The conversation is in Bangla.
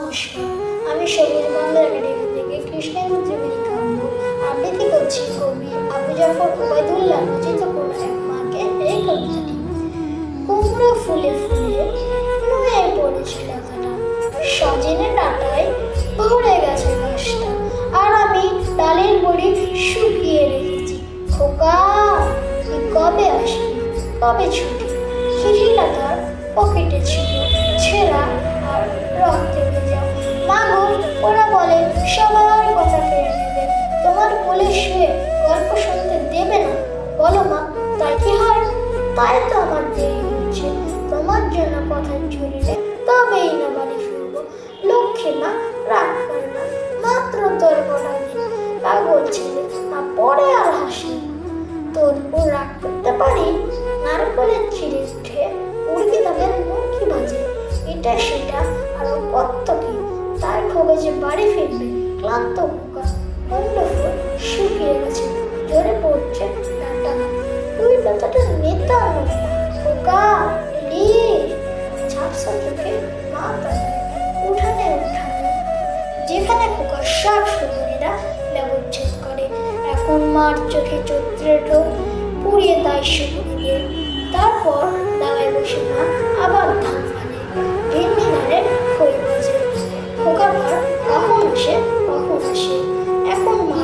নমস্কার, আমি সবুজ বাংলা একাডেমি থেকে কৃষ্ণের ত্রিবেণী কাব্য আবৃত্তি করছি কবি আবু জাফর ওবায়দুল্লাহ রচিত কোনো এক মাকে এই কবিতাটি। কুমড়ো ফুলে ফুলে নুয়ে পড়েছে লতাটা, সজনে ডাঁটায় ভরে গেছে গাছটা, আর আমি ডালের বড়ি শুকিয়ে রেখেছি। খোকা, তুই কবে আসবি, কবে ছুটি? চিঠিটা তার পকেটে ছিল, ছেঁড়া আর রক্তে ভেজা। মা গো, ওরা বলে সবার কথা কেড়ে নেবে, তোমার কোলে শুয়ে গল্প শুনতে দেবে না। বলো মা, তাই কি হয়? তাই তো আমার দেরি হচ্ছে, তোমার জন্য কথা জুড়িলে তবেই না বাড়ি ফিরবো। লক্ষ্মী মা, রাগ করে না, মাত্র তোর কটা দিন, পাগল ছেলে, না পরে আর হাসি। তোর উপর রাগ করতে পারি? নারকলের ছিঁড়ে উঠে মুরগি তাদের মুরগি বাজে, এটা সেটা আরো কত কি। তার খোঁজে যে বাড়ি ফিরবে ক্লান্ত পোকা, কুমড়ো ফুল শুকিয়ে গেছে, ঝরে পড়ছে ডাঁটা। তুই লতাটা নেতা খোকা, প্লিজ। ঝাপসা চোখে মা তাদের উঠানে উঠানে, যেখানে খোকা সব সুন্দরীরা ব্যবচ্ছেদ করে। এখন মার চোখে চৈত্রের রোদ পুড়িয়ে তাই শুকুরিয়ে। তারপর দাওয়ায় বসে মা আবার ধান ফানে, ভিন্নি ধারে খই বাজে। খোকার ঘর কখন আসে কখন আসে, এখন মা